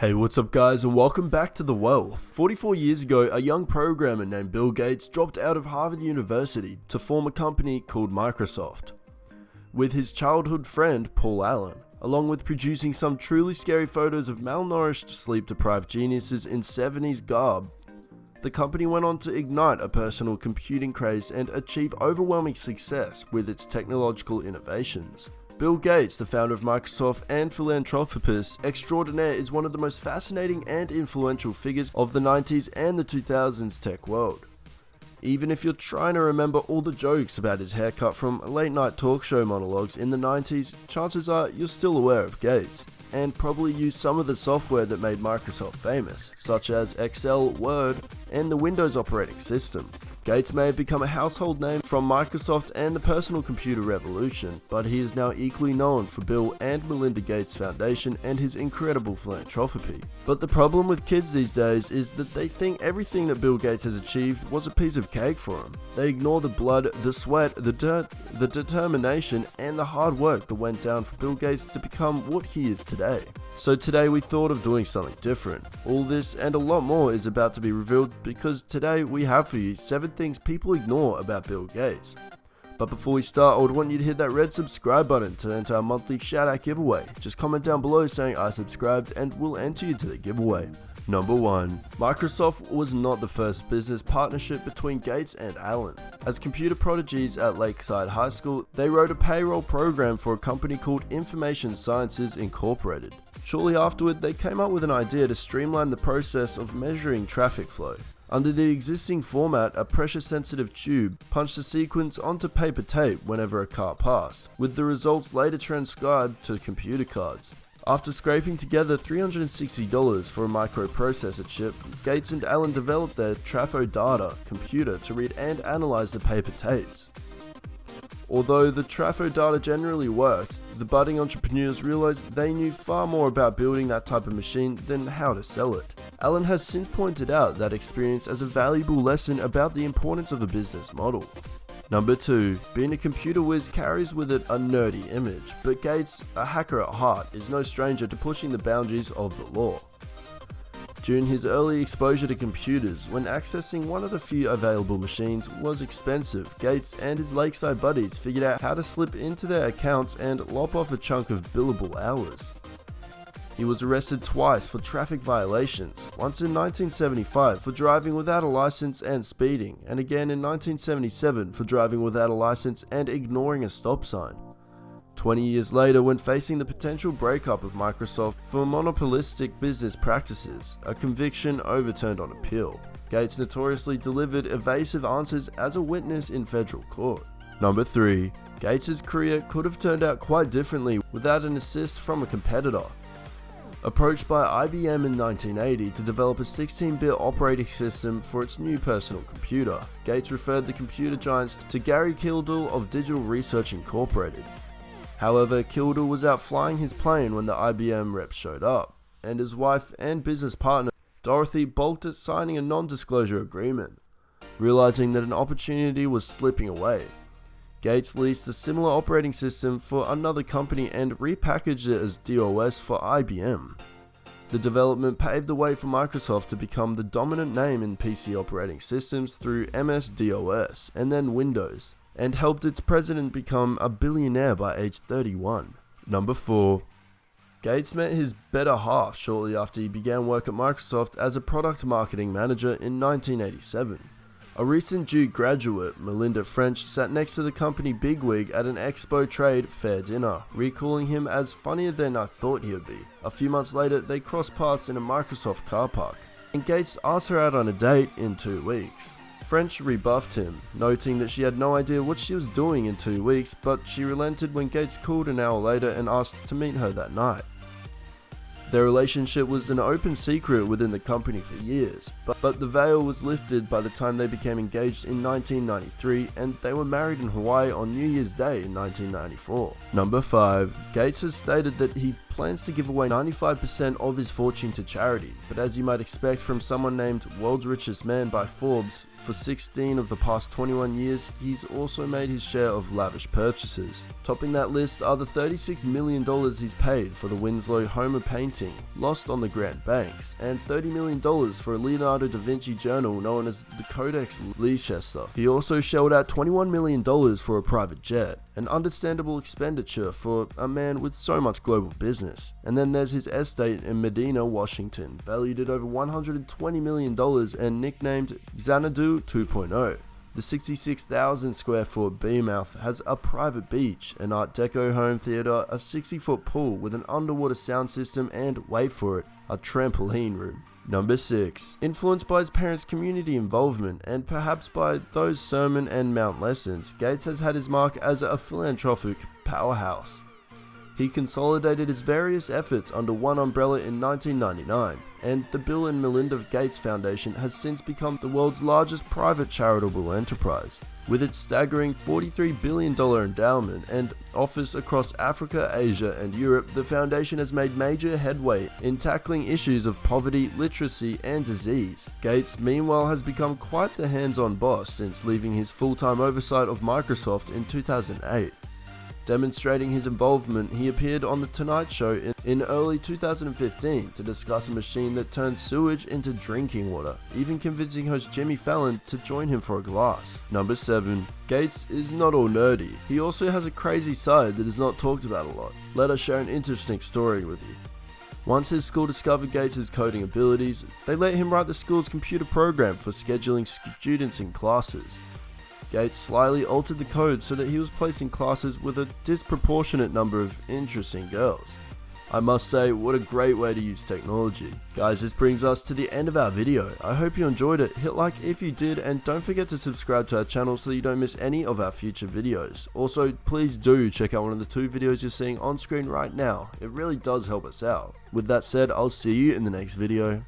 Hey, what's up guys, and welcome back to The Wealth. 44 years ago, a young programmer named Bill Gates dropped out of Harvard University to form a company called Microsoft. With his childhood friend, Paul Allen, along with producing some truly scary photos of malnourished, sleep-deprived geniuses in 70s garb, the company went on to ignite a personal computing craze and achieve overwhelming success with its technological innovations. Bill Gates, the founder of Microsoft and philanthropist extraordinaire, is one of the most fascinating and influential figures of the 90s and the 2000s tech world. Even if you're trying to remember all the jokes about his haircut from late night talk show monologues in the 90s, chances are you're still aware of Gates, and probably use some of the software that made Microsoft famous, such as Excel, Word, and the Windows operating system. Gates may have become a household name from Microsoft and the personal computer revolution, but he is now equally known for Bill and Melinda Gates Foundation and his incredible philanthropy. But the problem with kids these days is that they think everything that Bill Gates has achieved was a piece of cake for him. They ignore the blood, the sweat, the dirt, the determination, and the hard work that went down for Bill Gates to become what he is today. So today we thought of doing something different. All this and a lot more is about to be revealed because today we have for you 7 things people ignore about Bill Gates. But before we start, I would want you to hit that red subscribe button to enter our monthly shout out giveaway. Just comment down below saying I subscribed and we'll enter you to the giveaway. Number 1. Microsoft was not the first business partnership between Gates and Allen. As computer prodigies at Lakeside High School, they wrote a payroll program for a company called Information Sciences Incorporated. Shortly afterward, they came up with an idea to streamline the process of measuring traffic flow. Under the existing format, a pressure-sensitive tube punched a sequence onto paper tape whenever a car passed, with the results later transcribed to computer cards. After scraping together $360 for a microprocessor chip, Gates and Allen developed their TrafoData computer to read and analyze the paper tapes. Although the TrafoData generally worked, the budding entrepreneurs realized they knew far more about building that type of machine than how to sell it. Allen has since pointed out that experience as a valuable lesson about the importance of a business model. Number 2. Being a computer whiz carries with it a nerdy image, but Gates, a hacker at heart, is no stranger to pushing the boundaries of the law. During his early exposure to computers, when accessing one of the few available machines was expensive, Gates and his Lakeside buddies figured out how to slip into their accounts and lop off a chunk of billable hours. He was arrested twice for traffic violations, once in 1975 for driving without a license and speeding, and again in 1977 for driving without a license and ignoring a stop sign. 20 years later, when facing the potential breakup of Microsoft for monopolistic business practices, a conviction overturned on appeal, Gates notoriously delivered evasive answers as a witness in federal court. Number 3. Gates' career could have turned out quite differently without an assist from a competitor. Approached by IBM in 1980 to develop a 16-bit operating system for its new personal computer, Gates referred the computer giants to Gary Kildall of Digital Research Incorporated. However, Kildall was out flying his plane when the IBM reps showed up, and his wife and business partner, Dorothy, balked at signing a non-disclosure agreement. Realizing that an opportunity was slipping away, Gates leased a similar operating system for another company and repackaged it as DOS for IBM. The development paved the way for Microsoft to become the dominant name in PC operating systems through MS-DOS and then Windows, and helped its president become a billionaire by age 31. Number 4. Gates met his better half shortly after he began work at Microsoft as a product marketing manager in 1987. A recent Duke graduate, Melinda French, sat next to the company bigwig at an Expo Trade Fair dinner, recalling him as funnier than I thought he would be. A few months later, they crossed paths in a Microsoft car park, and Gates asked her out on a date in 2 weeks. French rebuffed him, noting that she had no idea what she was doing in 2 weeks, but she relented when Gates called an hour later and asked to meet her that night. Their relationship was an open secret within the company for years, but the veil was lifted by the time they became engaged in 1993, and they were married in Hawaii on New Year's Day in 1994. Number 5. Gates has stated that he plans to give away 95% of his fortune to charity, but as you might expect from someone named World's Richest Man by Forbes, for 16 of the past 21 years, he's also made his share of lavish purchases. Topping that list are the $36 million he's paid for the Winslow Homer painting, lost on the Grand Banks, and $30 million for a Leonardo da Vinci journal known as the Codex Leicester. He also shelled out $21 million for a private jet, an understandable expenditure for a man with so much global business. And then there's his estate in Medina, Washington, valued at over $120 million and nicknamed Xanadu 2.0. The 66,000 square foot Beemouth has a private beach, an Art Deco home theater, a 60-foot pool with an underwater sound system, and, wait for it, a trampoline room. Number 6. Influenced by his parents' community involvement and perhaps by those sermon and mount lessons, Gates has had his mark as a philanthropic powerhouse. He consolidated his various efforts under one umbrella in 1999, and the Bill and Melinda Gates Foundation has since become the world's largest private charitable enterprise. With its staggering $43 billion endowment and office across Africa, Asia, and Europe, the foundation has made major headway in tackling issues of poverty, literacy, and disease. Gates, meanwhile, has become quite the hands-on boss since leaving his full-time oversight of Microsoft in 2008. Demonstrating his involvement, he appeared on The Tonight Show in early 2015 to discuss a machine that turns sewage into drinking water, even convincing host Jimmy Fallon to join him for a glass. Number 7. Gates is not all nerdy. He also has a crazy side that is not talked about a lot. Let us share an interesting story with you. Once his school discovered Gates' coding abilities, they let him write the school's computer program for scheduling students in classes. Gates slyly altered the code so that he was placing classes with a disproportionate number of interesting girls. I must say, what a great way to use technology. Guys, this brings us to the end of our video. I hope you enjoyed it. Hit like if you did, and don't forget to subscribe to our channel so that you don't miss any of our future videos. Also, please do check out one of the 2 videos you're seeing on screen right now. It really does help us out. With that said, I'll see you in the next video.